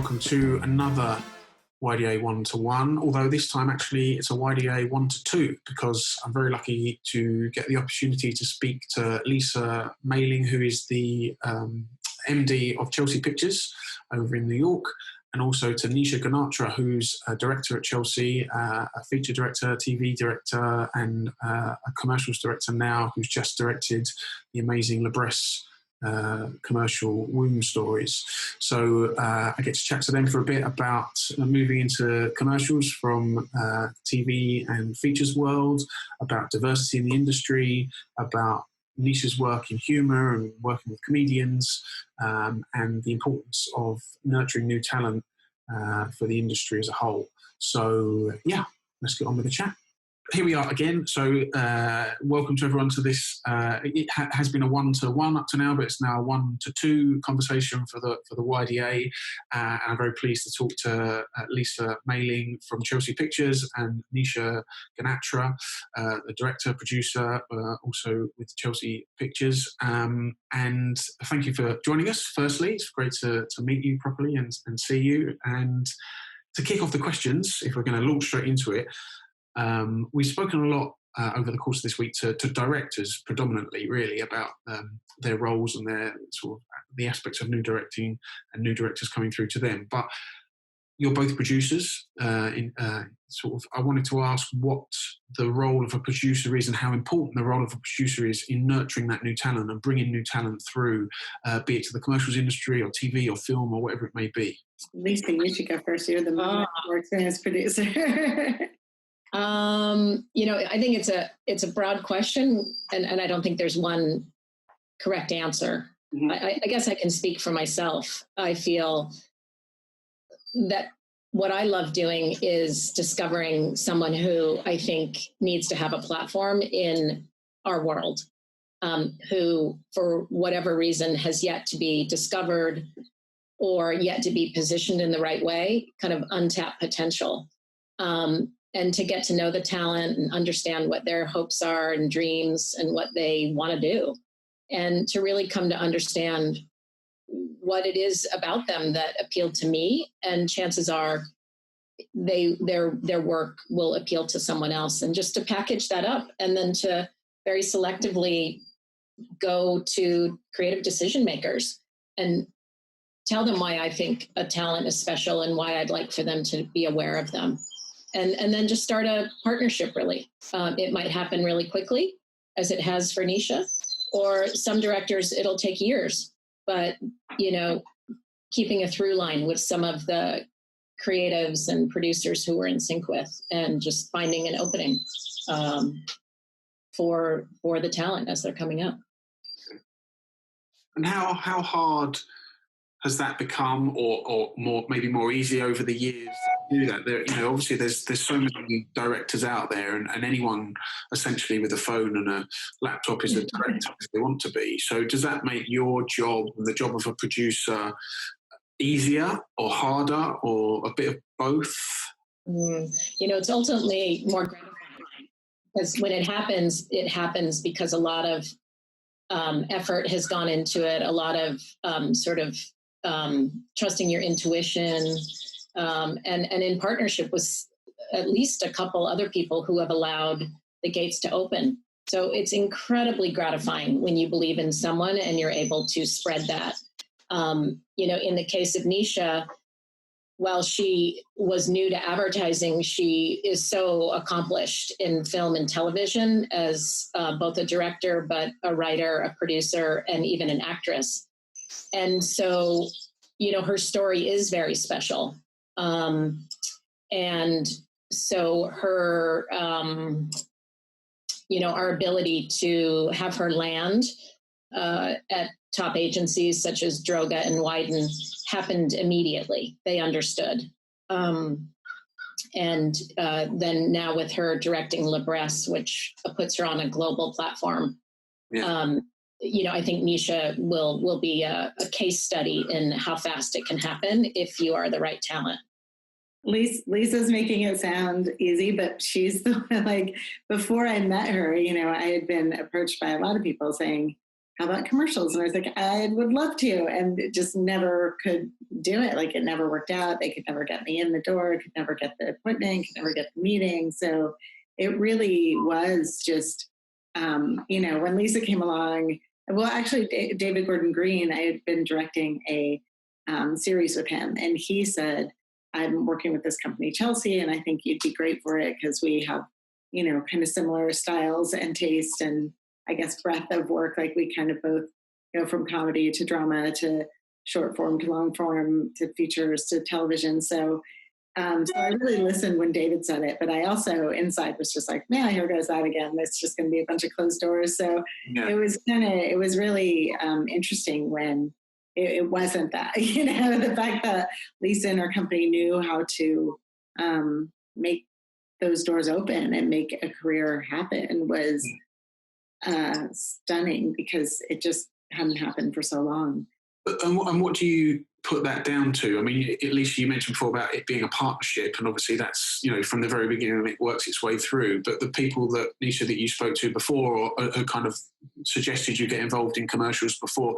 welcome to another YDA 1-to-1, although this time actually it's a YDA 1-to-2 because I'm very lucky to get the opportunity to speak to Lisa Mehling, who is the MD of Chelsea Pictures over in New York, and also to Nisha Ganatra, who's a director at Chelsea, a feature director, TV director, and a commercials director now, who's just directed the amazing Libresse commercial Womb Stories. So I get to chat to them for a bit about moving into commercials from TV and features world, about diversity in the industry, about Nisha's work in humour and working with comedians, and the importance of nurturing new talent for the industry as a whole. So yeah, let's get on with the chat. Here we are again. So welcome to everyone to this. It has been a 1-to-1 up to now, but it's now a 1-to-2 conversation for the YDA. And I'm very pleased to talk to Lisa Mehling from Chelsea Pictures and Nisha Ganatra, the director, producer, also with Chelsea Pictures. And thank you for joining us, firstly. It's great to meet you properly and see you. And to kick off the questions, if we're going to launch straight into it, we've spoken a lot over the course of this week to directors predominantly, really, about their roles and their sort of the aspects of new directing and new directors coming through to them. But you're both producers. I wanted to ask what the role of a producer is and how important the role of a producer is in nurturing that new talent and bringing new talent through, be it to the commercials industry or TV or film or whatever it may be. Lisa, you should go first. You're the more experienced producer. I think it's a broad question, and I don't think there's one correct answer. Mm-hmm. I guess I can speak for myself. I feel that what I love doing is discovering someone who I think needs to have a platform in our world, who, for whatever reason, has yet to be discovered or yet to be positioned in the right way, kind of untapped potential. And to get to know the talent and understand what their hopes are and dreams and what they want to do. And to really come to understand what it is about them that appealed to me. And chances are their work will appeal to someone else. And just to package that up and then to very selectively go to creative decision makers and tell them why I think a talent is special and why I'd like for them to be aware of them. And then just start a partnership, really. It might happen really quickly, as it has for Nisha, or some directors, it'll take years. But, keeping a through line with some of the creatives and producers who we're in sync with, and just finding an opening for the talent as they're coming up. And how hard has that become, or more easy over the years to do that? There, obviously there's so many directors out there, and anyone essentially with a phone and a laptop is a director if they want to be. So does that make your job and the job of a producer easier or harder, or a bit of both? It's ultimately more gratifying, because when it happens because a lot of effort has gone into it, a lot of trusting your intuition, and in partnership with at least a couple other people who have allowed the gates to open. So it's incredibly gratifying when you believe in someone and you're able to spread that. In the case of Nisha, while she was new to advertising, she is so accomplished in film and television as both a director, but a writer, a producer, and even an actress. And so, her story is very special. And so her, our ability to have her land at top agencies such as Droga and Wyden happened immediately. They understood. And then now with her directing Libresse, which puts her on a global platform, I think Nisha will be a case study in how fast it can happen if you are the right talent. Lisa's making it sound easy, but she's the one, before I met her, I had been approached by a lot of people saying, how about commercials? And I was like, I would love to. And it just never could do it. Like it never worked out. They could never get me in the door, could never get the appointment, could never get the meeting. So it really was just, when Lisa came along, well, actually, David Gordon Green, I had been directing a series with him, and he said, I'm working with this company, Chelsea, and I think you'd be great for it because we have, kind of similar styles and taste and I guess breadth of work. Like we kind of both go from comedy to drama to short form to long form to features to television. So I really listened when David said it, but I also inside was just like, man, here goes that again. It's just going to be a bunch of closed doors. So it was really interesting when it wasn't that, the fact that Lisa and her company knew how to make those doors open and make a career happen was stunning because it just hadn't happened for so long. And what do you put that down to? I mean, at least you mentioned before about it being a partnership, and obviously that's, from the very beginning it works its way through. But the people that, Nisha, that you spoke to before or who kind of suggested you get involved in commercials before,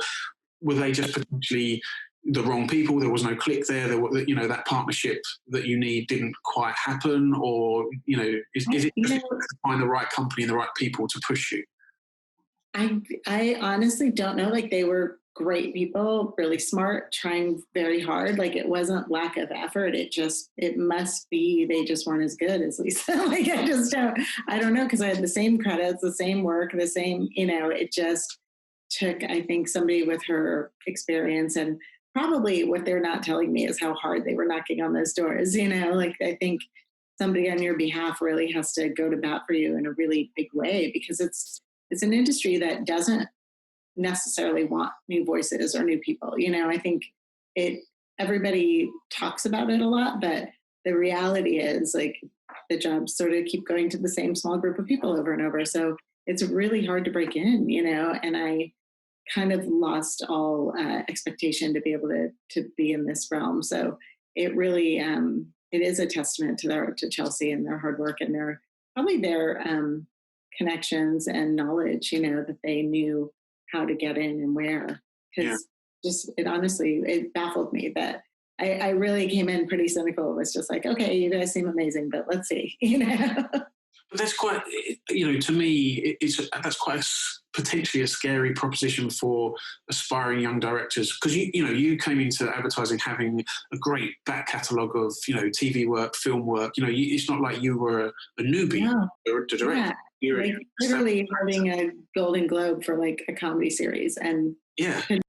were they just potentially the wrong people? There was no click there. That partnership that you need didn't quite happen, or is it just to find the right company and the right people to push you? I honestly don't know. Like they were great people, really smart, trying very hard. Like it wasn't lack of effort. It must be they just weren't as good as Lisa. Like I don't know, because I had the same credits, the same work, the same, it just took, I think, somebody with her experience, and probably what they're not telling me is how hard they were knocking on those doors. Like I think somebody on your behalf really has to go to bat for you in a really big way, because it's an industry that doesn't necessarily want new voices or new people. I think everybody talks about it a lot, but the reality is like the jobs sort of keep going to the same small group of people over and over. So it's really hard to break in, and I kind of lost all expectation to be able to be in this realm. So it really, it is a testament to Chelsea and their hard work and their connections and knowledge, that they knew how to get in and where. Because it baffled me that I really came in pretty cynical. It was just like, okay, you guys seem amazing, but let's see, But that's quite, to me, that's quite potentially a scary proposition for aspiring young directors, because you came into advertising having a great back catalogue of TV work, film work. It's not like you were a newbie to direct. Yeah. Like literally having a Golden Globe for like a comedy series, and couldn't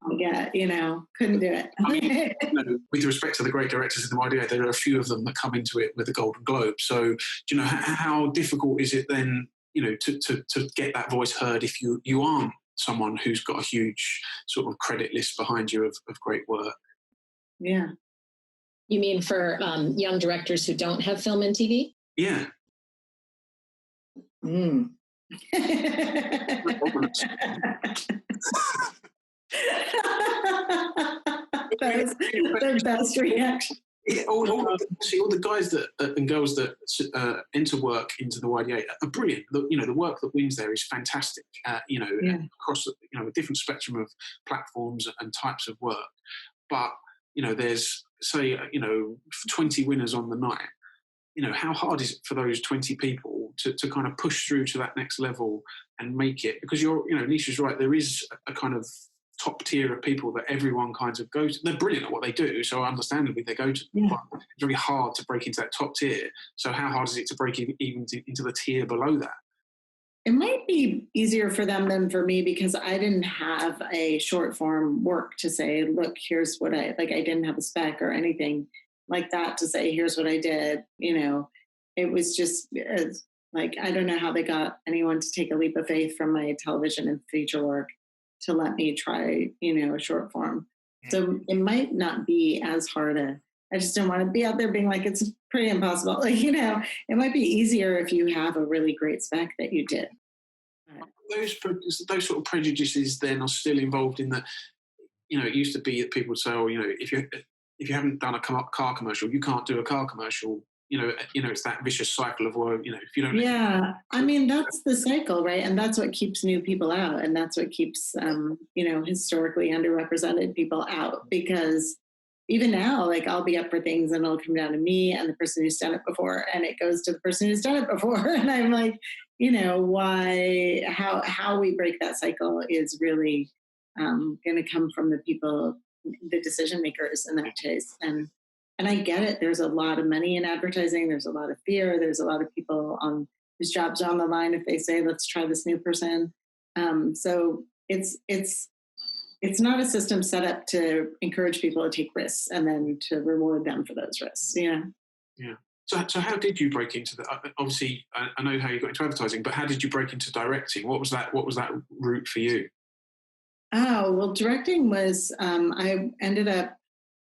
do it. I mean, with respect to the great directors in the YDA, there are a few of them that come into it with the Golden Globe. So, how difficult is it then, to get that voice heard if you aren't someone who's got a huge sort of credit list behind you of great work? Yeah. You mean for young directors who don't have film and TV? Yeah. Mm. That was the best reaction. Yeah, all the guys and girls that enter work into the YDA are brilliant. The work that wins there is fantastic. Across a different spectrum of platforms and types of work. But there's 20 winners on the night. How hard is it for those 20 people to kind of push through to that next level and make it? Because Nisha's right, there is a kind of top tier of people that everyone kind of goes to. They're brilliant at what they do, so understandably they go to them, but it's really hard to break into that top tier. So how hard is it to break even into the tier below that? It might be easier for them than for me, because I didn't have a short form work to say, look, here's what I didn't have a spec or anything like that to say, here's what I did. It was just like, I don't know how they got anyone to take a leap of faith from my television and feature work to let me try, a short form. So it might not be as hard I just don't want to be out there being like, it's pretty impossible. It might be easier if you have a really great spec that you did. Those sort of prejudices then are still involved in that. It used to be that people would say, if you haven't done a car commercial, you can't do a car commercial. it's that vicious cycle of, well, if you don't. Yeah, I mean, that's the cycle, right? And that's what keeps new people out. And that's what keeps, historically underrepresented people out. Because even now, like, I'll be up for things and it'll come down to me and the person who's done it before, and it goes to the person who's done it before. And I'm like, why, how we break that cycle is really going to come from the people, the decision makers in that case. And I get it. There's a lot of money in advertising. There's a lot of fear. There's a lot of people whose jobs are on the line if they say, let's try this new person. So it's not a system set up to encourage people to take risks and then to reward them for those risks. Yeah. Yeah. So how did you break into the, obviously I know how you got into advertising, but how did you break into directing? What was that route for you? Oh, well, directing was, I ended up,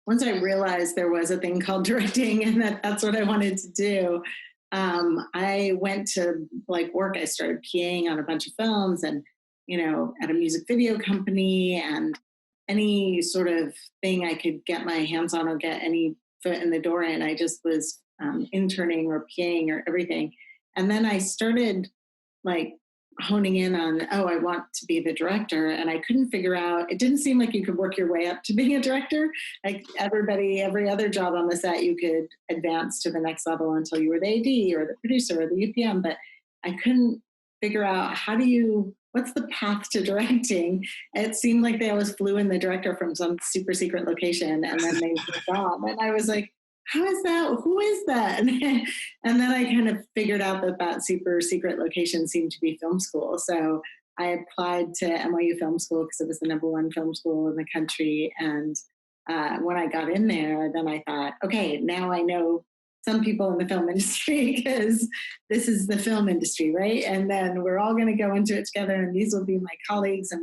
once I realized there was a thing called directing and that's what I wanted to do, I went to work. I started PAing on a bunch of films and, at a music video company, and any sort of thing I could get my hands on or get any foot in the door in. I just was interning or PAing or everything. And then I started honing in on, I want to be the director. And I couldn't figure out, it didn't seem like you could work your way up to being a director. Like every other job on the set, you could advance to the next level until you were the AD or the producer or the UPM. But I couldn't figure out what's the path to directing? It seemed like they always flew in the director from some super secret location and then they moved on. And I was like, how is that? Who is that? And then I kind of figured out that super secret location seemed to be film school. So I applied to NYU Film School because it was the #1 film school in the country. And when I got in there, then I thought, okay, now I know some people in the film industry because this is the film industry, right? And then we're all going to go into it together, and these will be my colleagues, and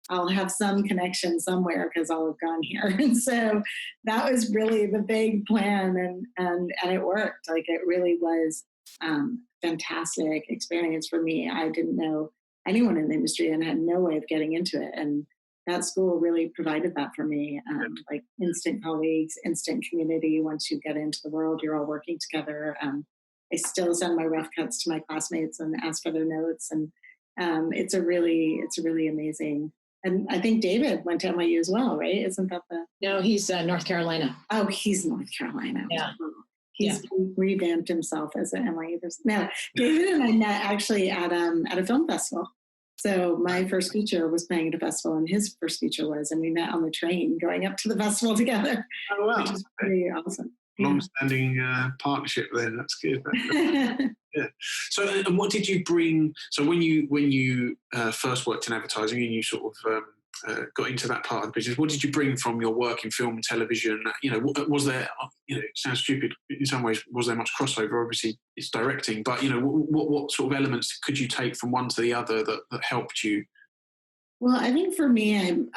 I'll have some connection somewhere because I'll have gone here. And so that was really the big plan, and it worked. It really was fantastic experience for me. I didn't know anyone in the industry and had no way of getting into it. And that school really provided that for me, instant colleagues, instant community. Once you get into the world, you're all working together. I still send my rough cuts to my classmates and ask for their notes. And it's a really amazing. And I think David went to NYU as well, right? Isn't that the... No, he's North Carolina. Oh, he's North Carolina. Yeah. He's revamped himself as an NYU person. Now, David and I met actually at a film festival. So my first feature was playing at a festival, and his first feature was, and we met on the train going up to the festival together. Oh, wow. Which is pretty awesome. Long-standing partnership then. That's good. Yeah. So, and what did you bring? So, when you first worked in advertising and you sort of got into that part of the business, what did you bring from your work in film and television? Was there? It sounds stupid in some ways. Was there much crossover? Obviously, it's directing, but what sort of elements could you take from one to the other that helped you? Well, I think for me,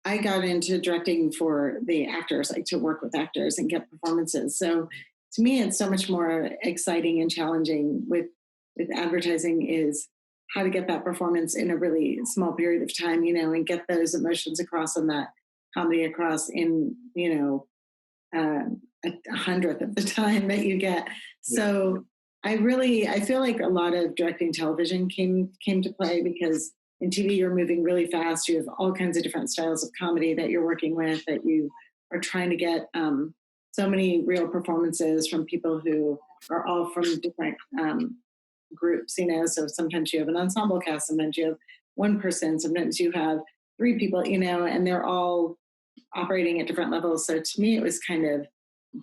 I got into directing for the actors, to work with actors and get performances. So to me, it's so much more exciting and challenging with advertising is how to get that performance in a really small period of time, and get those emotions across and that comedy across in, a 100th of the time that you get. So I feel like a lot of directing television came to play because in TV, you're moving really fast. You have all kinds of different styles of comedy that you're working with, that you are trying to get so many real performances from people who are all from different groups, So sometimes you have an ensemble cast, sometimes you have one person, sometimes you have 3 people, and they're all operating at different levels. So to me, it was kind of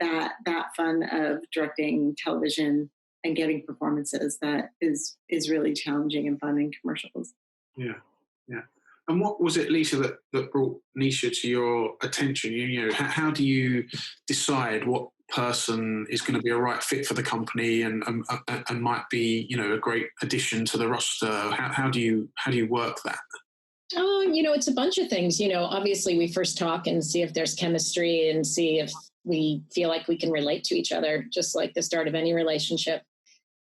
that fun of directing television and getting performances that is really challenging and fun in commercials. Yeah. And what was it, Lisa, that brought Nisha to your attention? How do you decide what person is going to be a right fit for the company and might be, a great addition to the roster? How do you work that? Oh, it's a bunch of things. Obviously we first talk and see if there's chemistry and see if we feel like we can relate to each other, just like the start of any relationship.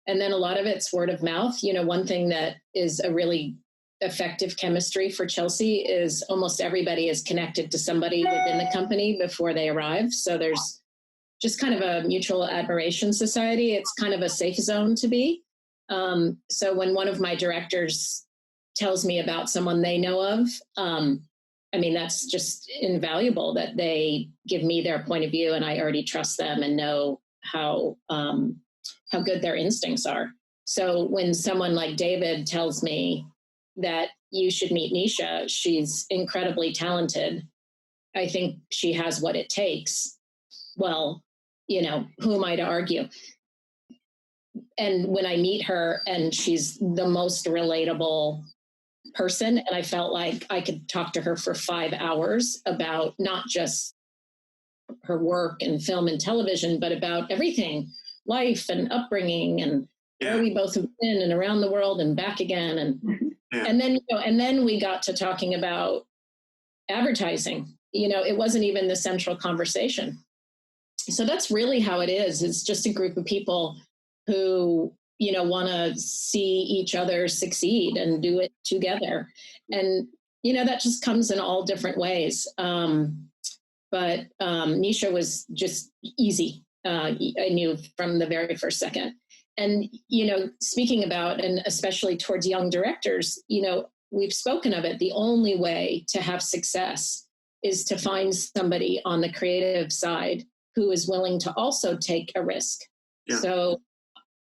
And then a lot of it's word of mouth. One thing that is a really effective chemistry for Chelsea is almost everybody is connected to somebody within the company before they arrive. So there's just kind of a mutual admiration society. It's kind of a safe zone to be. So when one of my directors tells me about someone they know of, I mean, that's just invaluable that they give me their point of view, and I already trust them and know how good their instincts are. So when someone like David tells me that you should meet Nisha, she's incredibly talented, I think she has what it takes. Well, you know, who am I to argue? And when I meet her, and she's the most relatable person, and I felt like I could talk to her for 5 hours about not just her work and film and television, but about everything, life and upbringing, and where we both have been and around the world and back again. And then, you know, and then we got to talking about advertising. You know, it wasn't even the central conversation. So that's really how it is. It's just a group of people who, you know, want to see each other succeed and do it together. And, you know, that just comes in all different ways. But Nisha was just easy. I knew from the very first second. And, you know, speaking about, and especially towards young directors, you know, we've spoken of it. The only way to have success is to find somebody on the creative side who is willing to also take a risk. Yeah. So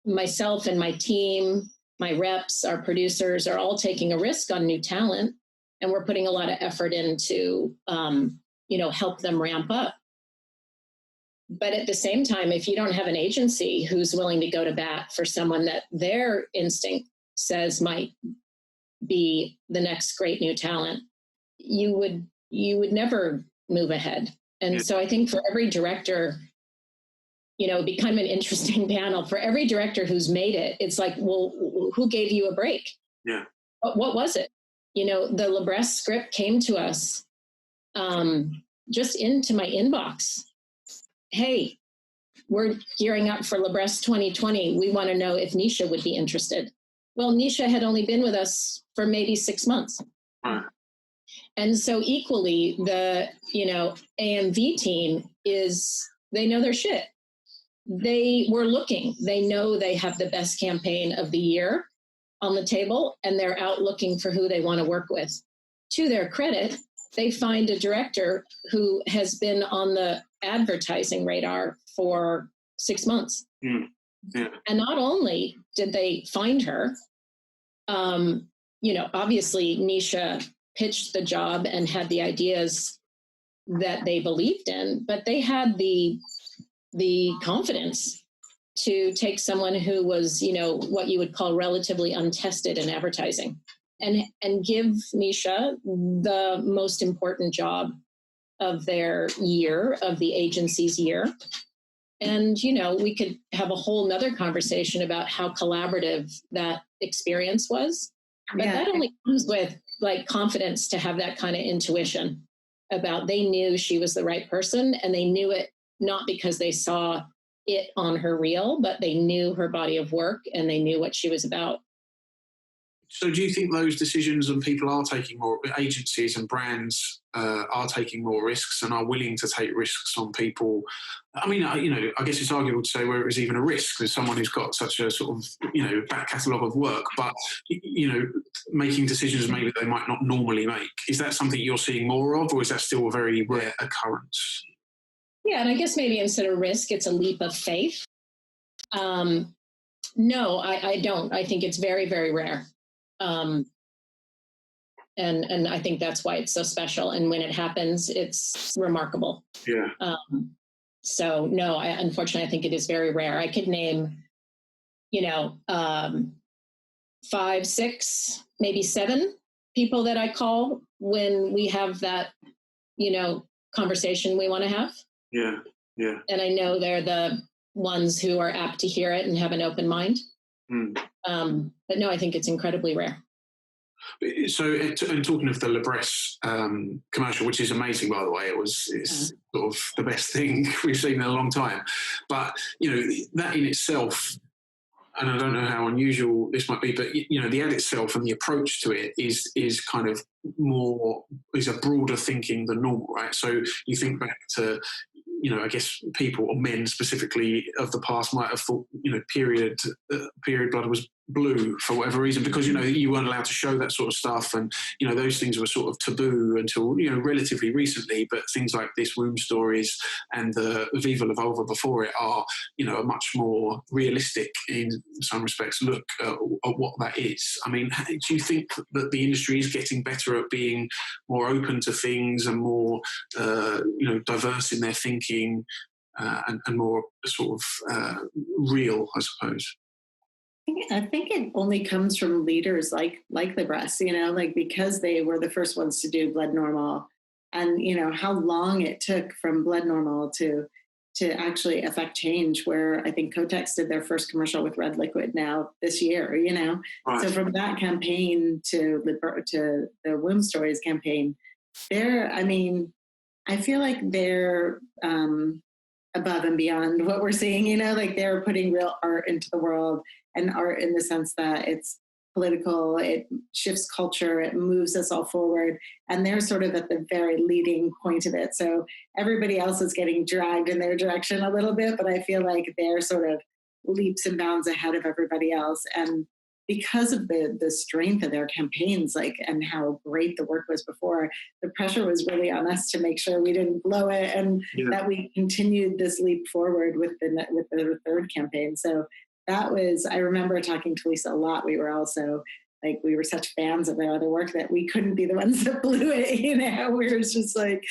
myself and my team, my reps, our producers are all taking a risk on new talent. And we're putting a lot of effort into, you know, help them ramp up. But at the same time, if you don't have an agency who's willing to go to bat for someone that their instinct says might be the next great new talent, you would never move ahead. And so I think for every director, you know, it'd be kind of an interesting panel. For every director who's made it, it's like, well, who gave you a break? Yeah. What was it? You know, the Lebrest script came to us just into my inbox. Hey, we're gearing up for Lebrest 2020. We want to know if Nisha would be interested. Well, Nisha had only been with us for maybe 6 months. And so equally, the, you know, AMV team they know their shit. They were looking. They know they have the best campaign of the year on the table, and they're out looking for who they want to work with. To their credit, they find a director who has been on the advertising radar for 6 months. Yeah. And not only did they find her, you know, obviously Nisha pitched the job and had the ideas that they believed in, but they had the confidence to take someone who was, you know, what you would call relatively untested in advertising, and give Nisha the most important job of their year, of the agency's year. And, you know, we could have a whole nother conversation about how collaborative that experience was. But that only comes with like confidence to have that kind of intuition about they knew she was the right person, and they knew it not because they saw it on her reel, but they knew her body of work and they knew what she was about. So do you think those decisions and people are taking more, agencies and brands are taking more risks and are willing to take risks on people? I mean, you know, I guess it's arguable to say whether it's even a risk with someone who's got such a sort of, you know, back catalogue of work, but, you know, making decisions maybe they might not normally make. Is that something you're seeing more of, or is that still a very rare occurrence? Yeah, and I guess maybe instead of risk, it's a leap of faith. No, I don't. I think it's very, very rare. And I think that's why it's so special. And when it happens, it's remarkable. Yeah. So no, unfortunately, I think it is very rare. I could name, you know, 5, 6, maybe 7 people that I call when we have that, you know, conversation we want to have. Yeah. Yeah. And I know they're the ones who are apt to hear it and have an open mind. But no, I think it's incredibly rare. So, and talking of the Lebrest commercial, which is amazing, by the way, it's sort of the best thing we've seen in a long time. But, you know, that in itself, and I don't know how unusual this might be, but, you know, the ad itself and the approach to it is kind of more, is a broader thinking than normal, right? So you think back to I guess people, or men specifically of the past, might have thought, period blood was blue for whatever reason, because, you weren't allowed to show that sort of stuff. And, those things were sort of taboo until, relatively recently. But things like this Womb Stories and the Viva La Vulva before it are, a much more realistic, in some respects, look at what that is. I mean, do you think that the industry is getting better at being more open to things and more, diverse in their thinking, and more sort of real, I suppose? I think it only comes from leaders like the breasts, because they were the first ones to do blood normal, and how long it took from blood normal to actually affect change. Where I think Kotex did their first commercial with red liquid now this year, Right. So from that campaign to the Womb Stories campaign, I feel like they're above and beyond what we're seeing, they're putting real art into the world, and art in the sense that it's political, it shifts culture, it moves us all forward, and they're sort of at the very leading point of it. So everybody else is getting dragged in their direction a little bit, but I feel like they're sort of leaps and bounds ahead of everybody else. And because of the strength of their campaigns, and how great the work was before, the pressure was really on us to make sure we didn't blow it, and that we continued this leap forward with the third campaign. So that was, I remember talking to Lisa a lot. We were also we were such fans of their other work that we couldn't be the ones that blew it. We were just like,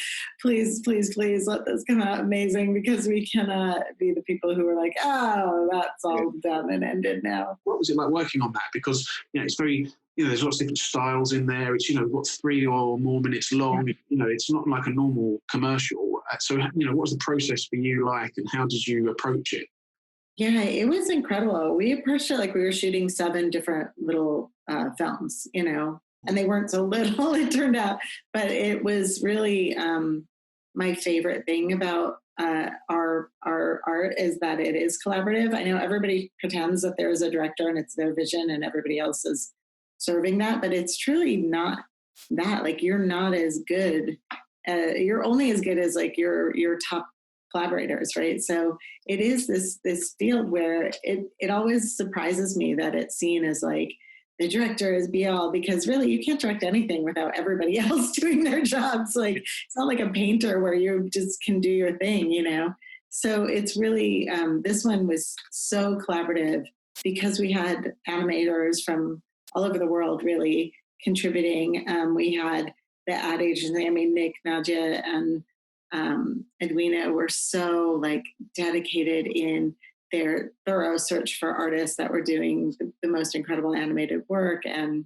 please, please, please let this come out amazing, because we cannot be the people who are like, oh, that's all done and ended now. What was it like working on that? Because, it's very, there's lots of different styles in there. It's, what, 3 or more minutes long. It's not like a normal commercial. So, what was the process for you like, and how did you approach it? Yeah, it was incredible. We approached it like we were shooting 7 different little films, and they weren't so little, it turned out. But it was really my favorite thing about our art is that it is collaborative. I know everybody pretends that there is a director and it's their vision and everybody else is serving that, but it's truly not that. You're not as good. You're only as good as your top collaborators, right? So it is this field where it always surprises me that it's seen as the director is be all, because really you can't direct anything without everybody else doing their jobs. It's not like a painter where you just can do your thing, So it's really, this one was so collaborative because we had animators from all over the world really contributing. We had the ad agency, Nick, Nadia, and Edwina were so dedicated in their thorough search for artists that were doing the most incredible animated work. And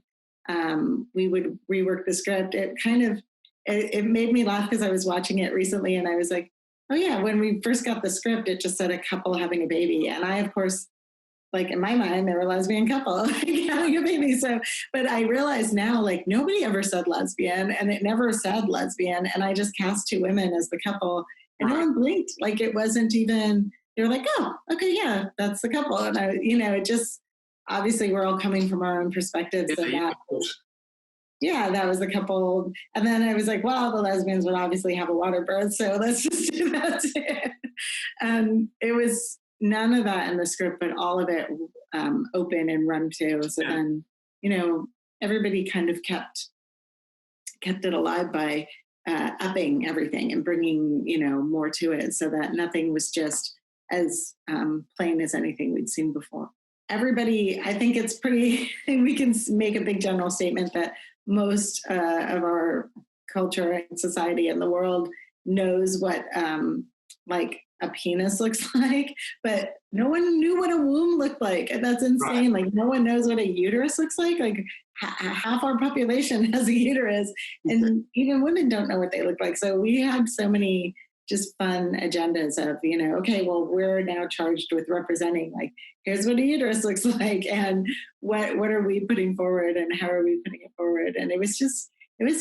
we would rework the script. It made me laugh because I was watching it recently and I was like, oh yeah, when we first got the script, it just said a couple having a baby. And I, of course, in my mind, they were a lesbian couple having a baby. So, but I realize now, nobody ever said lesbian, and it never said lesbian. And I just cast 2 women as the couple, and no one blinked. It wasn't even. They were like, oh, okay, yeah, that's the couple. And I, it just obviously we're all coming from our own perspectives. So that was the couple. And then I was like, well, the lesbians would obviously have a water birth, so let's just do that too. And it was none of that in the script, but all of it open and run too. So then, everybody kind of kept it alive by upping everything and bringing, more to it, so that nothing was just as plain as anything we'd seen before. Everybody, I think it's pretty, we can make a big general statement that most of our culture and society in the world knows what a penis looks like, but no one knew what a womb looked like. And that's insane. Right. No one knows what a uterus looks like. Half our population has a uterus, and even women don't know what they look like. So we had so many just fun agendas of, okay, well, we're now charged with representing, here's what a uterus looks like, and what are we putting forward, and how are we putting it forward? And it was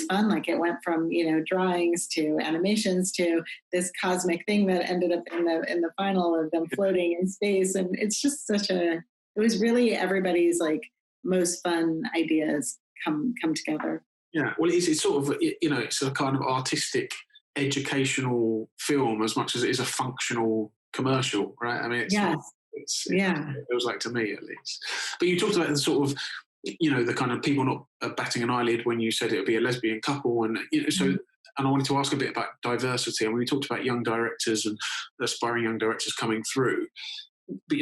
fun. It went from, drawings to animations to this cosmic thing that ended up in the final of them floating in space. And it's just it was really everybody's most fun ideas come together. Yeah. Well, it's sort of, it's a kind of artistic educational film as much as it is a functional commercial, right? I mean, it feels like, to me at least. But you talked about the sort of, the kind of people not batting an eyelid when you said it would be a lesbian couple, and so. And I wanted to ask a bit about diversity. And we talked about young directors and aspiring young directors coming through. But,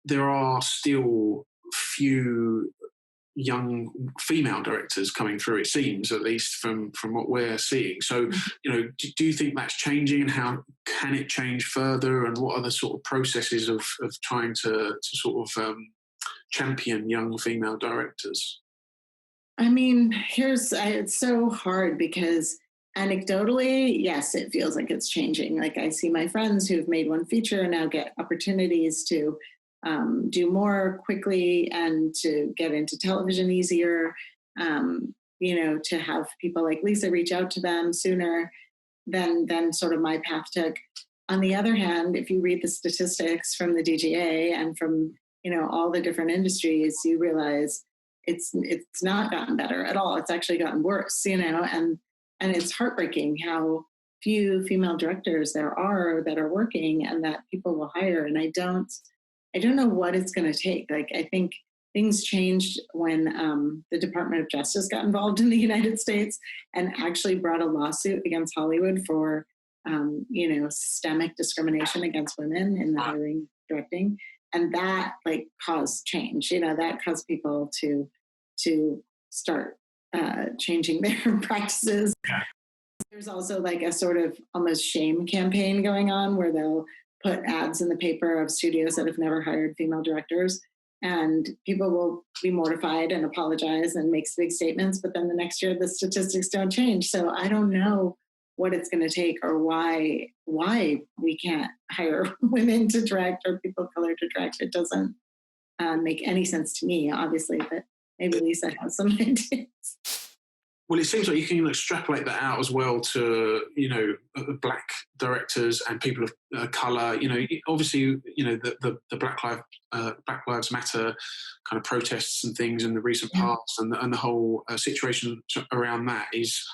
there are still few young female directors coming through, it seems, at least from what we're seeing. So, do you think that's changing, and how can it change further? And what are the sort of processes of trying to sort of champion young female directors? I mean, it's so hard because anecdotally, yes, it feels like it's changing. Like I see my friends who've made one feature now get opportunities to do more quickly and to get into television easier, to have people like Lisa reach out to them sooner than sort of my path took. On the other hand, if you read the statistics from the DGA and from, all the different industries, you realize it's not gotten better at all. It's actually gotten worse, and it's heartbreaking how few female directors there are that are working and that people will hire. And I don't know what it's going to take. Like, I think things changed when the Department of Justice got involved in the United States and actually brought a lawsuit against Hollywood for, systemic discrimination against women in the hiring, directing. And that caused change, that caused people to start changing their practices. Yeah. There's also a sort of almost shame campaign going on where they'll put ads in the paper of studios that have never hired female directors, and people will be mortified and apologize and make big statements, but then the next year the statistics don't change. So I don't know what it's going to take or why we can't hire women to direct or people of color to direct. It doesn't make any sense to me, obviously, but maybe Lisa has some ideas. Well, it seems like you can extrapolate that out as well to, Black directors and people of colour. Obviously, the Black Lives Matter kind of protests and things in the recent past, and the whole situation around that is,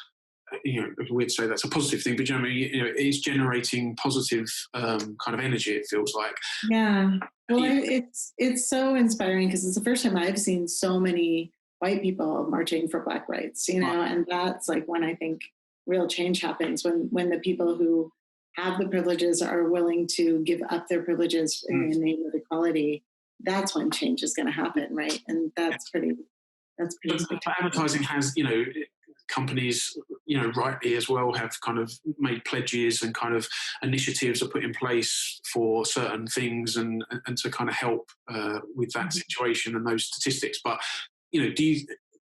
we'd say that's a positive thing, but it is generating positive kind of energy, it feels like. Yeah. Well, it's so inspiring because it's the first time I've seen so many white people marching for Black rights, and that's when I think real change happens, when the people who have the privileges are willing to give up their privileges in the name of equality. That's when change is going to happen, right? And that's pretty spectacular. Advertising has, companies, rightly as well, have kind of made pledges and kind of initiatives are put in place for certain things and to kind of help with that situation and those statistics. But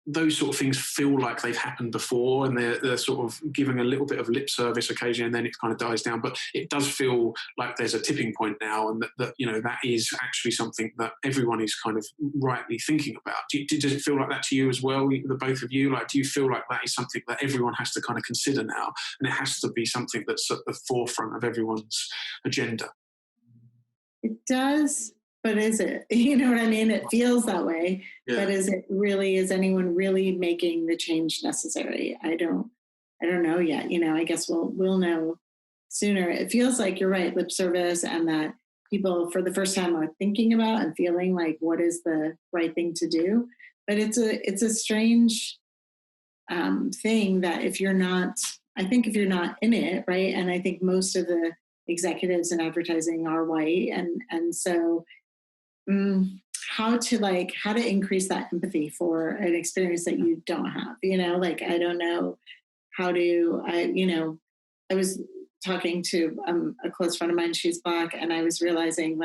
those sort of things feel like they've happened before, and they're sort of giving a little bit of lip service occasionally, and then it kind of dies down. But it does feel like there's a tipping point now, and that that is actually something that everyone is kind of rightly thinking about. Does it feel like that to you as well, the both of you? Do you feel like that is something that everyone has to kind of consider now, and it has to be something that's at the forefront of everyone's agenda? It does. But is it? You know what I mean? It feels that way. Yeah. But is anyone really making the change necessary? I don't know yet. I guess we'll know sooner. It feels like you're right, lip service, and that people for the first time are thinking about and feeling like what is the right thing to do. But it's a strange thing that if you're not in it, right? And I think most of the executives in advertising are white, and so how to increase that empathy for an experience that you don't have, I don't know how to, I was talking to a close friend of mine, she's Black, and I was realizing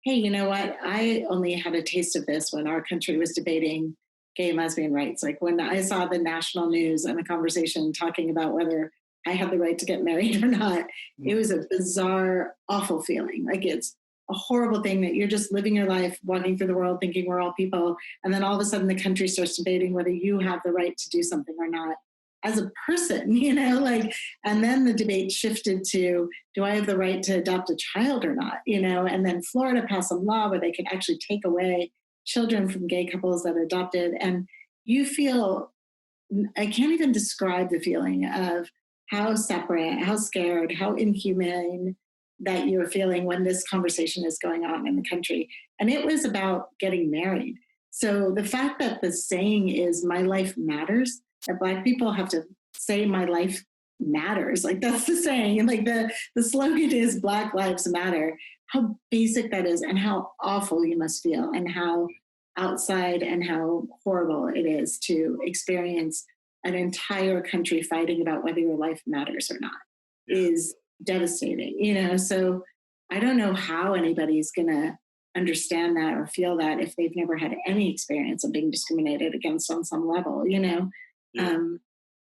hey, you know what? I only had a taste of this when our country was debating gay and lesbian rights. When I saw the national news and the conversation talking about whether I had the right to get married or not, it was a bizarre, awful feeling. It's a horrible thing that you're just living your life, walking through the world, thinking we're all people. And then all of a sudden the country starts debating whether you have the right to do something or not as a person, and then the debate shifted to, do I have the right to adopt a child or not? And then Florida passed a law where they could actually take away children from gay couples that adopted. And you feel, I can't even describe the feeling of how separate, how scared, how inhumane that you're feeling when this conversation is going on in the country. And it was about getting married. So the fact that the saying is "my life matters," that Black people have to say "my life matters," like that's the saying, and like the slogan is "Black Lives Matter." How basic that is, and how awful you must feel, and how outside and how horrible it is to experience an entire country fighting about whether your life matters or not is devastating, So I don't know how anybody's going to understand that or feel that if they've never had any experience of being discriminated against on some level, Yeah.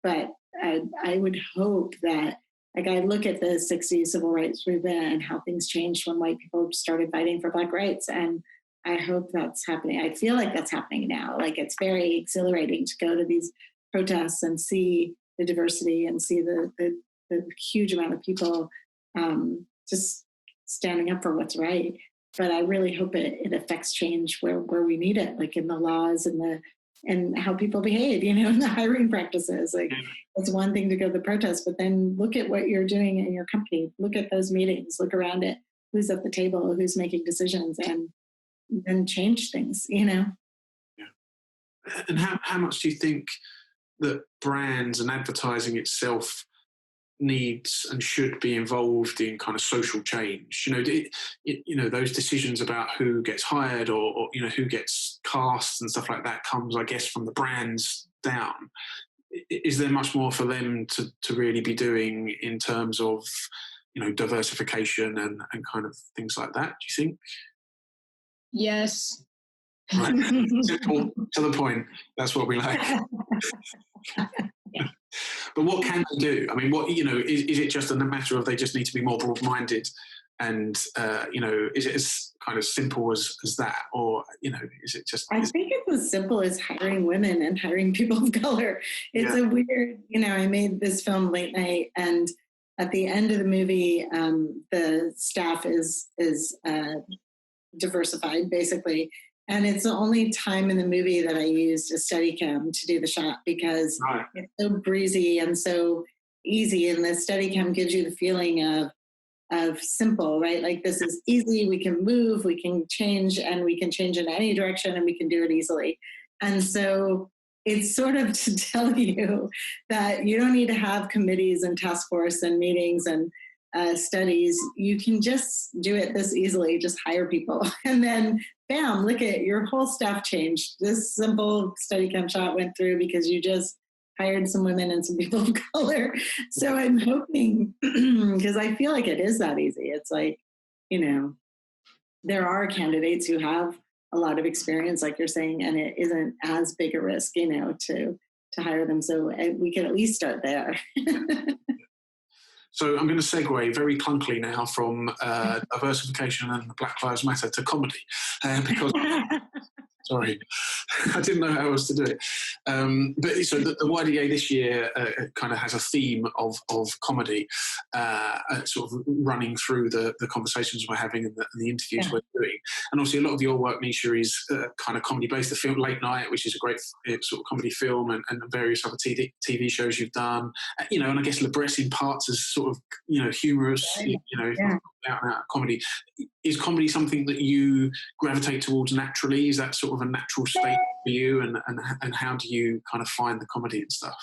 But I would hope that, like, I look at the 60s civil rights movement and how things changed when white people started fighting for Black rights. And I hope that's happening. I feel like that's happening now. Like, it's very exhilarating to go to these protests and see the diversity and see the huge amount of people just standing up for what's right. But I really hope it affects change where we need it, like in the laws and how people behave, in the hiring practices. Like, it's one thing to go to the protest, but then look at what you're doing in your company. Look at those meetings, look around it, who's at the table, who's making decisions, and then change things, Yeah. And how much do you think that brands and advertising itself needs and should be involved in kind of social change? Those decisions about who gets hired or who gets cast and stuff like that comes, I guess, from the brands down. Is there much more for them to really be doing in terms of, diversification and kind of things like that, do you think? Yes. Right. Simple, to the point. That's what we like. Yeah. But what can they do? I mean, is it just a matter of they just need to be more broad-minded and, is it as kind of simple as that? Or, is it just... I think it's as simple as hiring women and hiring people of color. It's a weird, I made this film late night, and at the end of the movie, the staff is diversified, basically. And it's the only time in the movie that I used a Steadicam to do the shot, because it's so breezy and so easy. And the Steadicam gives you the feeling of simple, right? Like, this is easy. We can move, we can change, and we can change in any direction, and we can do it easily. And so it's sort of to tell you that you don't need to have committees and task force and meetings and studies. You can just do it this easily. Just hire people, and then bam, look at your whole staff changed. This simple Steadicam shot went through because you just hired some women and some people of color. So I'm hoping, because I feel like it is that easy. It's like, there are candidates who have a lot of experience, like you're saying, and it isn't as big a risk, to hire them. So we can at least start there. So I'm going to segue very clunkily now from diversification and Black Lives Matter to comedy, because sorry, I didn't know how else to do it. But so the YDA this year kind of has a theme of comedy, sort of running through the conversations we're having and the interviews we're doing. And obviously a lot of your work, Nisha, is kind of comedy-based. The film Late Night, which is a great sort of comedy film, and various other TV shows you've done. And I guess Libres in parts as sort of, humorous, out comedy. Is comedy something that you gravitate towards naturally? Is that sort of a natural state for you? And how do you kind of find the comedy and stuff?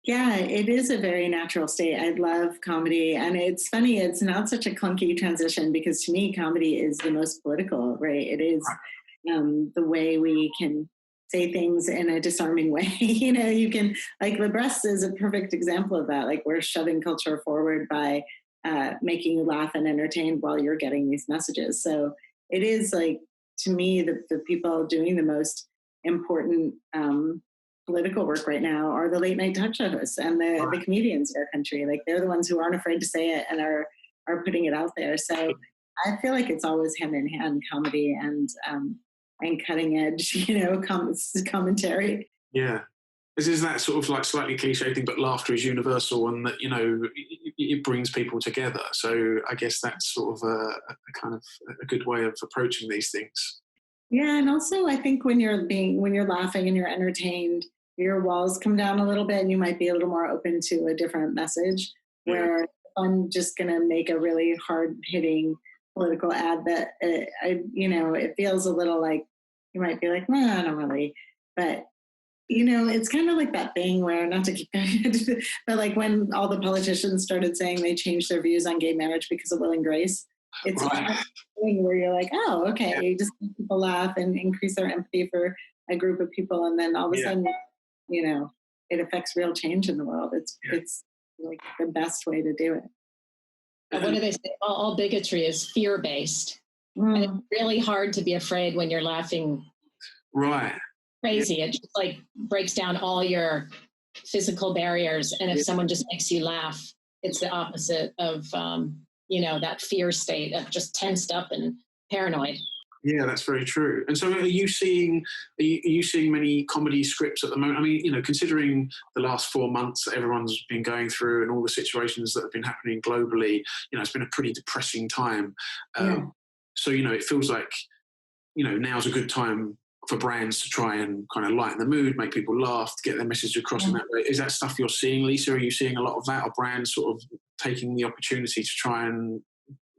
Yeah, it is a very natural state. I love comedy. And it's funny, it's not such a clunky transition, because to me, comedy is the most political, right? It is the way we can say things in a disarming way. You can, like, Libres is a perfect example of that. Like, we're shoving culture forward by making you laugh and entertained while you're getting these messages. So it is, like, to me, the people doing the most important political work right now are the late night talk show hosts and the comedians in our country. Like, they're the ones who aren't afraid to say it and are putting it out there. So I feel like it's always hand in hand, comedy and cutting edge, commentary. Yeah. Is that sort of like slightly cliche thing, but laughter is universal, and that, it brings people together. So I guess that's sort of a kind of a good way of approaching these things. Yeah, and also I think when you're laughing and you're entertained, your walls come down a little bit and you might be a little more open to a different message. Where I'm just going to make a really hard hitting political ad that, it feels a little like you might be like, nah, I don't really. But, it's kind of like that thing where, not to keep going, but like when all the politicians started saying they changed their views on gay marriage because of Will and Grace, it's Right. a thing where you're like, oh, okay, you just make people laugh and increase their empathy for a group of people. And then all of a sudden, it affects real change in the world. It's like the best way to do it. What do they say? All bigotry is fear-based. And it's really hard to be afraid when you're laughing. Right. Crazy. It just like breaks down all your physical barriers. And if someone just makes you laugh, it's the opposite of, that fear state of just tensed up and paranoid. Yeah, that's very true. And so are you seeing many comedy scripts at the moment? I mean, considering the last 4 months that everyone's been going through and all the situations that have been happening globally, it's been a pretty depressing time. So, it feels like, now's a good time for brands to try and kind of lighten the mood, make people laugh, get their message across in that way. Is that stuff you're seeing, Lisa? Are you seeing a lot of that? Are brands sort of taking the opportunity to try and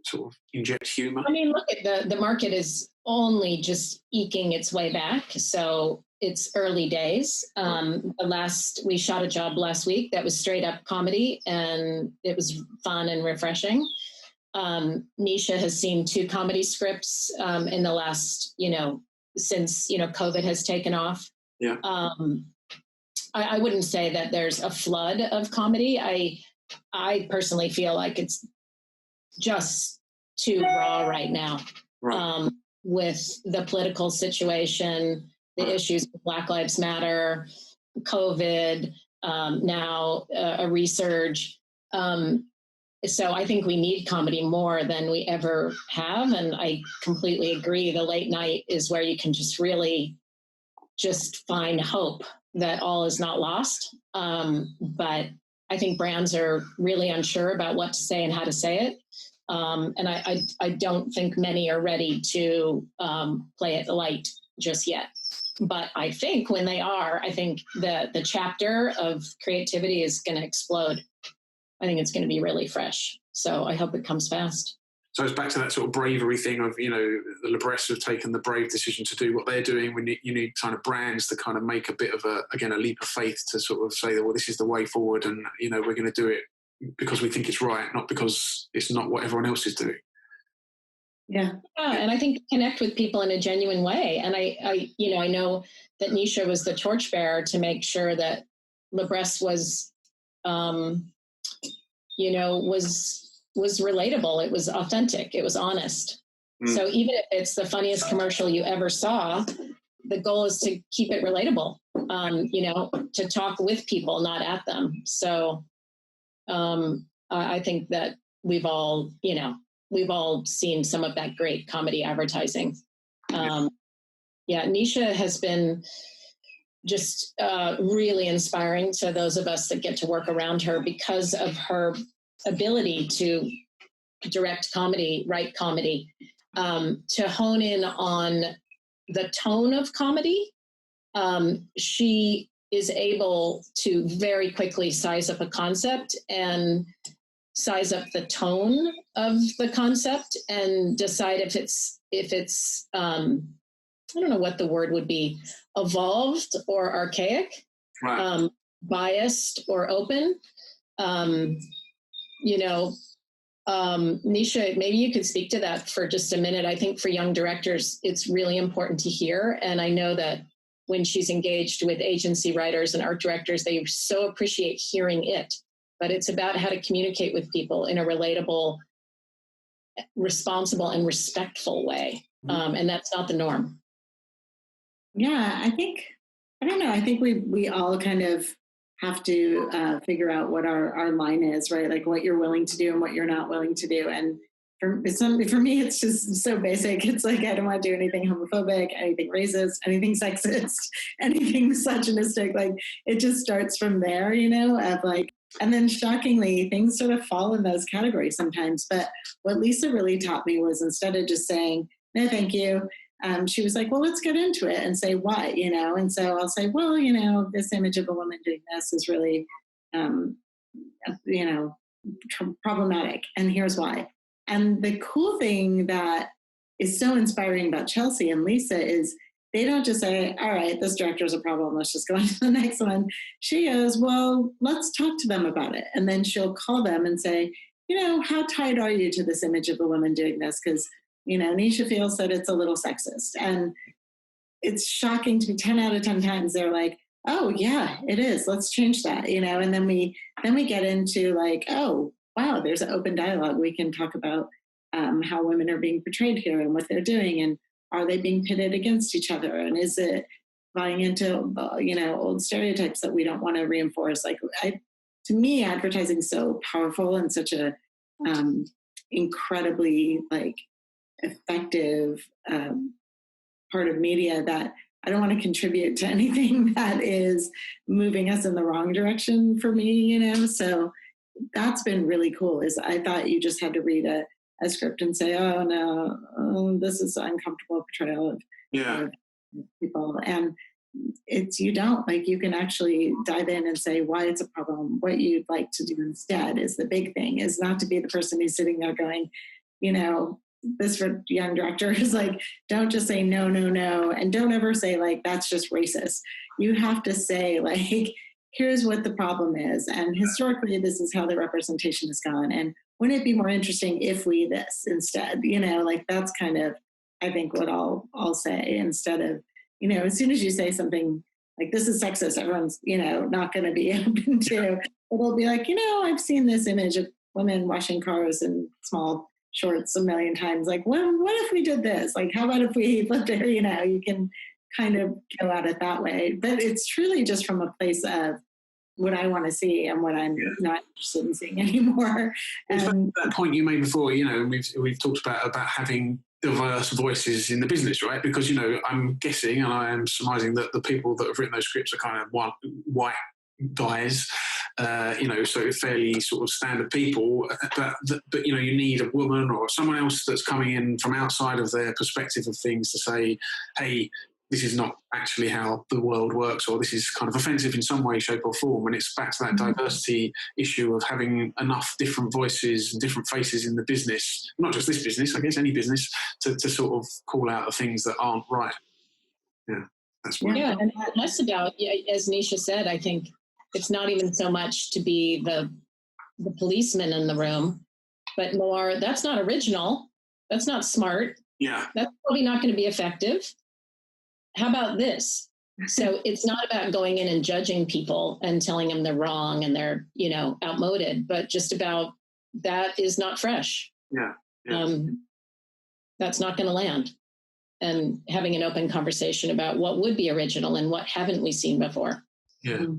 sort of inject humor? I mean, look at the market is only just eking its way back. So it's early days. We shot a job last week that was straight up comedy and it was fun and refreshing. Nisha has seen 2 comedy scripts in the last, since, COVID has taken off. Yeah. I wouldn't say that there's a flood of comedy. I personally feel like it's just too raw right now. Right. With the political situation, the issues with Black Lives Matter, COVID, now a resurge. So I think we need comedy more than we ever have. And I completely agree. The late night is where you can just really just find hope that all is not lost. But I think brands are really unsure about what to say and how to say it. And I don't think many are ready to play it light just yet. But I think when they are, I think the chapter of creativity is going to explode. I think it's going to be really fresh. So I hope it comes fast. So it's back to that sort of bravery thing of, the Libres have taken the brave decision to do what they're doing. When you need kind of brands to kind of make a bit of a leap of faith to sort of say that, well, this is the way forward and, we're going to do it because we think it's right, not because it's not what everyone else is doing. Yeah. And I think connect with people in a genuine way. And I know that Nisha was the torchbearer to make sure that Libres was, was relatable. It was authentic. It was honest. So even if it's the funniest commercial you ever saw, the goal is to keep it relatable, to talk with people, not at them. So I think that we've all seen some of that great comedy advertising. Nisha has been just really inspiring to those of us that get to work around her because of her ability to direct comedy, write comedy, to hone in on the tone of comedy. She is able to very quickly size up a concept and size up the tone of the concept and decide if it's I don't know what the word would be, evolved or archaic, right. Biased or open. Nisha, maybe you could speak to that for just a minute. I think for young directors, it's really important to hear. And I know that when she's engaged with agency writers and art directors, they so appreciate hearing it. But it's about how to communicate with people in a relatable, responsible, and respectful way. And that's not the norm. Yeah, I think we all kind of have to figure out what our line is, right? Like what you're willing to do and what you're not willing to do. And for me, it's just so basic. It's like, I don't want to do anything homophobic, anything racist, anything sexist, anything misogynistic. Like it just starts from there, of like, and then shockingly, things sort of fall in those categories sometimes. But what Lisa really taught me was instead of just saying, no, thank you, she was like, well, let's get into it and say what, and so I'll say, well, this image of a woman doing this is really, you know, problematic, and here's why. And the cool thing that is so inspiring about Chelsea and Lisa is they don't just say, all right, this director's a problem, let's just go on to the next one. She goes, well, let's talk to them about it. And then she'll call them and say, how tied are you to this image of a woman doing this? Because, Nisha feels that it's a little sexist. And it's shocking to me 10 out of 10 times they're like, oh yeah, it is. Let's change that, and then we get into like, oh, wow, there's an open dialogue. We can talk about how women are being portrayed here and what they're doing, and are they being pitted against each other, and is it buying into old stereotypes that we don't want to reinforce? Like, to me, advertising is so powerful and such a incredibly like effective part of media that I don't want to contribute to anything that is moving us in the wrong direction for me, so that's been really cool. Is I thought you just had to read a script and say, oh no, this is an uncomfortable portrayal of people, and you don't, like, you can actually dive in and say why it's a problem. What you'd like to do instead is the big thing, is not to be the person who's sitting there going, this for young directors, like, don't just say no, and don't ever say like, that's just racist. You have to say like, here's what the problem is, and historically this is how the representation has gone, and wouldn't it be more interesting if we this instead, like, that's kind of, I think, what I'll say, instead of, as soon as you say something like this is sexist, everyone's, not going to be open to, it'll be like, I've seen this image of women washing cars in small shorts a million times. Like, what if we did this? Like, how about if we flipped it? You can kind of go at it that way. But it's truly just from a place of what I want to see and what I'm not interested in seeing anymore. And that point you made before, we've talked about having diverse voices in the business, right? Because, I'm guessing and I am surmising that the people that have written those scripts are kind of white guys, so fairly sort of standard people, but you need a woman or someone else that's coming in from outside of their perspective of things to say, hey, this is not actually how the world works, or this is kind of offensive in some way, shape or form. And it's back to that diversity issue of having enough different voices and different faces in the business, not just this business, I guess any business, to sort of call out the things that aren't right. Yeah, that's right. Yeah, and less about, as Nisha said, I think it's not even so much to be the policeman in the room, but more, that's not original, that's not smart, that's probably not going to be effective. How about this? So it's not about going in and judging people and telling them they're wrong and they're, outmoded, but just about that is not fresh. That's not going to land. And having an open conversation about what would be original and what haven't we seen before. Yeah. Mm-hmm.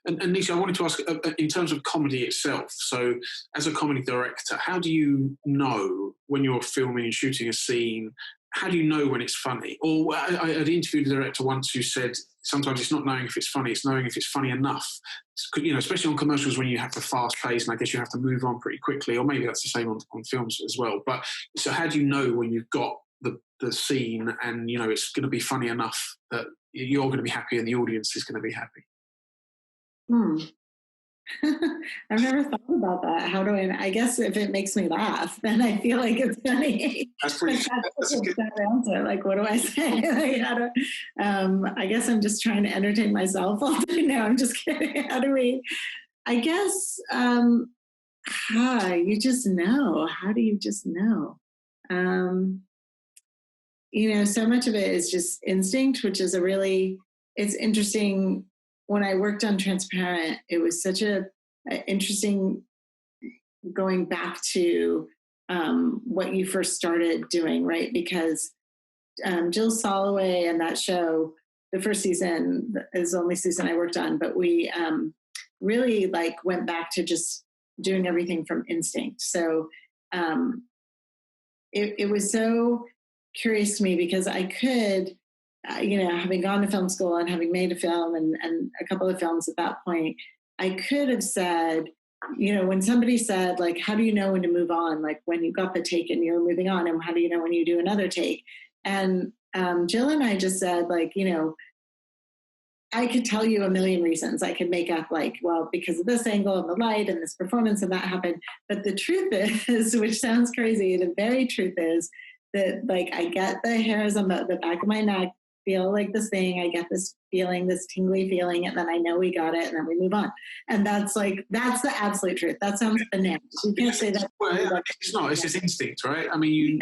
And Nisha, I wanted to ask, in terms of comedy itself, so as a comedy director, how do you know when you're filming and shooting a scene, how do you know when it's funny? Or I interviewed a director once who said sometimes it's not knowing if it's funny, it's knowing if it's funny enough. Especially on commercials when you have to fast pace and I guess you have to move on pretty quickly, or maybe that's the same on films as well. But so how do you know when you've got the scene and, it's going to be funny enough that you're going to be happy and the audience is going to be happy? I've never thought about that. How do I guess if it makes me laugh, then I feel like it's funny. That's pretty that's a good answer. Like, what do I say? I guess I'm just trying to entertain myself all day. No, I'm just kidding. How do we, I guess, you just know. How do you just know? So much of it is just instinct, which is it's interesting. When I worked on Transparent, it was such a interesting going back to what you first started doing, right? Because Jill Soloway and that show, the first season is the only season I worked on, but we really went back to just doing everything from instinct. So it was so curious to me because I could, having gone to film school and having made a film and a couple of films at that point, I could have said, when somebody said, how do you know when to move on? Like when you got the take and you're moving on, and how do you know when you do another take? And Jill and I just said, like, you know, I could tell you a million reasons. I could make up like, well, because of this angle of the light and this performance and that happened. But the truth is, which sounds crazy, the very truth is that like I get the hairs on the back of my neck feel like this thing. I get this feeling, this tingly feeling, and then I know we got it, and then we move on. And that's the absolute truth. That sounds bananas. You can't say that. Well, yeah, it's not. It's just instinct, right? I mean, you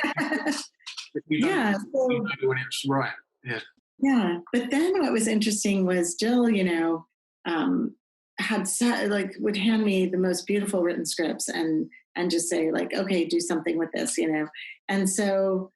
yeah. So, you know when it's right. Yeah. Yeah, but then what was interesting was Jill, you know, would hand me the most beautiful written scripts and just say like, okay, do something with this, you know. And so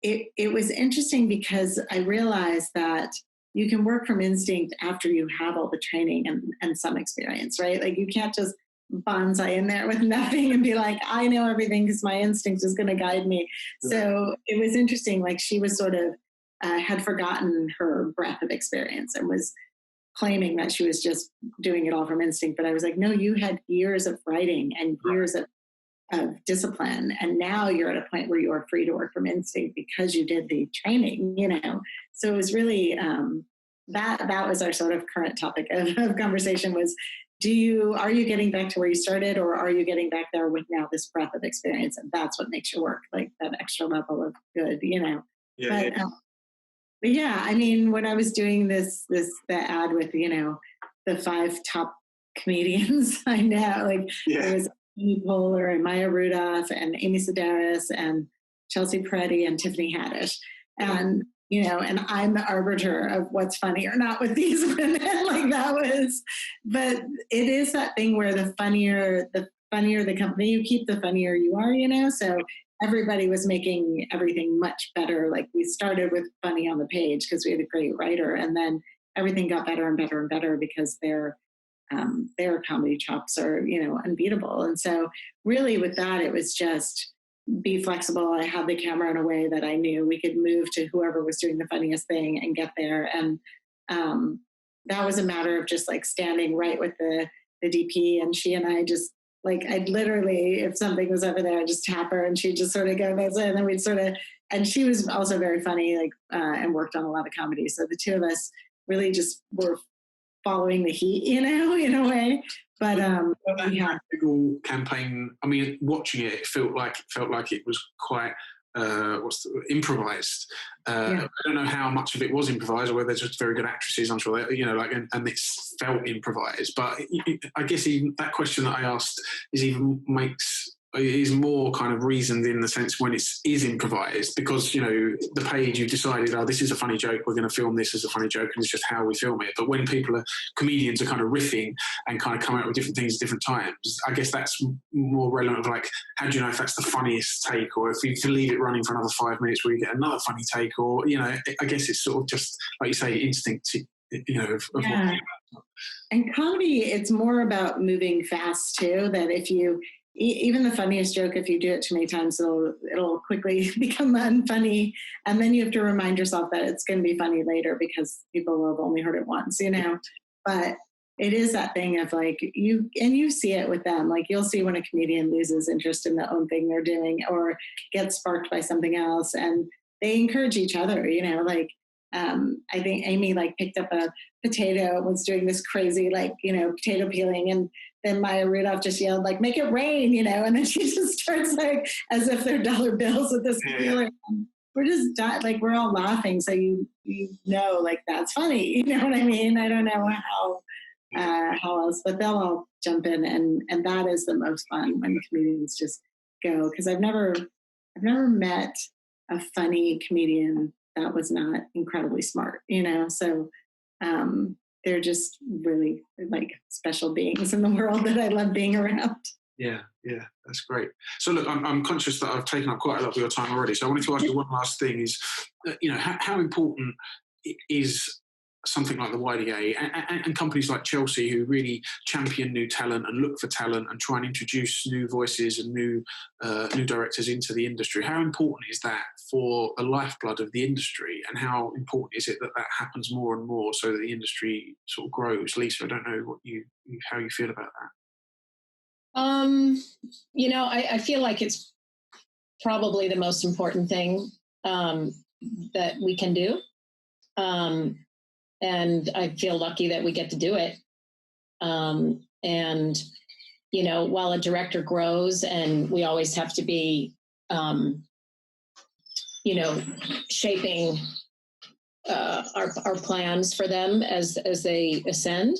it was interesting because I realized that you can work from instinct after you have all the training and some experience, right? Like you can't just bonsai in there with nothing and be like, I know everything because my instinct is going to guide me. Yeah. So it was interesting. Like she was sort of had forgotten her breadth of experience and was claiming that she was just doing it all from instinct. But I was like, no, you had years of writing and years of discipline. And now you're at a point where you are free to work from instinct because you did the training, you know? So it was really, that was our sort of current topic of conversation was, are you getting back to where you started, or are you getting back there with now this breadth of experience? And that's what makes your work like that extra level of good, you know? Yeah, but yeah, I mean, when I was doing the ad with, you know, the 5 top comedians I know, like there was Amy Poehler and Maya Rudolph and Amy Sedaris and Chelsea Peretti and Tiffany Haddish. And, you know, and I'm the arbiter of what's funny or not with these women. Like that was, but it is that thing where the funnier the company you keep, the funnier you are, you know? So everybody was making everything much better. Like we started with funny on the page because we had a great writer, and then everything got better and better and better because their comedy chops are, you know, unbeatable. And so really with that, it was just be flexible. I had the camera in a way that I knew we could move to whoever was doing the funniest thing and get there. And that was a matter of just like standing right with the DP, and she and I just, like, I'd literally, if something was over there, I'd just tap her and she'd just sort of go, and then we'd sort of, and she was also very funny, like, and worked on a lot of comedy. So the two of us really just were following the heat, you know, in a way. But that Google campaign, I mean, watching it, it felt like it was quite improvised. I don't know how much of it was improvised, or whether they're just very good actresses. I'm sure they, you know, like, and it felt improvised. But I guess even that question that I asked is more kind of reasoned in the sense when it is improvised, because, you know, the page you've decided, oh, this is a funny joke, we're going to film this as a funny joke, and it's just how we film it. But when comedians are kind of riffing and kind of coming up with different things at different times, I guess that's more relevant of like, how do you know if that's the funniest take, or if you can leave it running for another 5 minutes where you get another funny take, or, you know, I guess it's sort of just, like you say, instinct, you know, of yeah. And comedy, it's more about moving fast too, that if you, even the funniest joke, if you do it too many times, it'll quickly become unfunny. And then you have to remind yourself that it's going to be funny later because people will have only heard it once, you know. But it is that thing of like, you see it with them. Like you'll see when a comedian loses interest in the own thing they're doing or gets sparked by something else, and they encourage each other, you know, like, I think Amy like picked up a potato and was doing this crazy, like, you know, potato peeling, and then Maya Rudolph just yelled like, make it rain, you know, and then she just starts like, as if they're dollar bills with this peeler. We're just like, we're all laughing. So you know, like that's funny. You know what I mean? I don't know how else, but they'll all jump in, and that is the most fun when comedians just go. Cause I've never met a funny comedian that was not incredibly smart, you know? So, they're just really like special beings in the world that I love being around. Yeah, that's great. So look, I'm conscious that I've taken up quite a lot of your time already. So I wanted to ask you one last thing is, you know, how important is something like the YDA and companies like Chelsea, who really champion new talent and look for talent and try and introduce new voices and new directors into the industry? How important is that for the lifeblood of the industry, and how important is it that happens more and more so that the industry sort of grows? Lisa, I don't know how you feel about that. You know, I feel like it's probably the most important thing. that we can do. And I feel lucky that we get to do it. And, you know, while a director grows, and we always have to be, you know, shaping our plans for them as they ascend.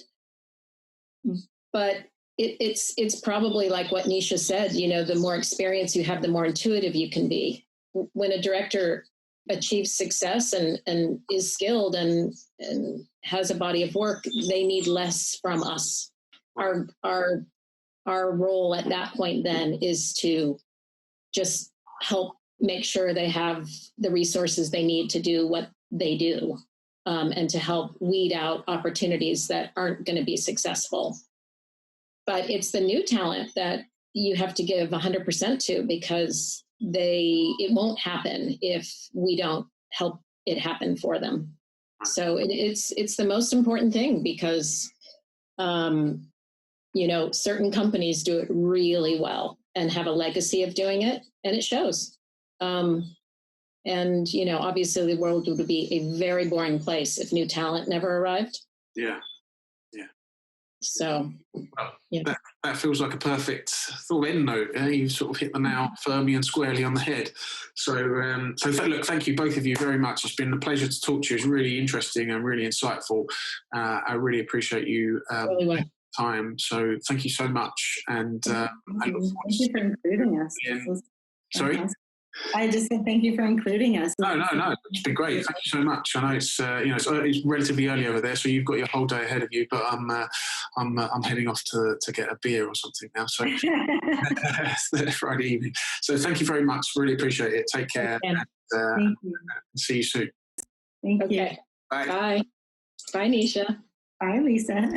But it's probably like what Nisha said, you know, the more experience you have, the more intuitive you can be. When a director achieves success and is skilled and has a body of work, they need less from us. Our role at that point then is to just help make sure they have the resources they need to do what they do, and to help weed out opportunities that aren't going to be successful. But it's the new talent that you have to give 100% to, because it won't happen if we don't help it happen for them. So it's the most important thing, because, you know, certain companies do it really well and have a legacy of doing it, and it shows. And, you know, obviously the world would be a very boring place if new talent never arrived. Yeah. So, well, yeah. That feels like a perfect sort of end note. You sort of hit the nail firmly and squarely on the head. So, look, thank you both of you very much. It's been a pleasure to talk to you. It's really interesting and really insightful. I really appreciate you time. So, thank you so much. And I look forward thank you for including us. Sorry. I just said thank you for including us. No, it's been great. Thank you so much. I know it's it's relatively early over there, so you've got your whole day ahead of you. But I'm heading off to get a beer or something now. So Friday evening. So thank you very much. Really appreciate it. Take care. Okay. And, thank you. See you soon. Thank you. Okay. Bye. Bye, Nisha. Bye, Lisa.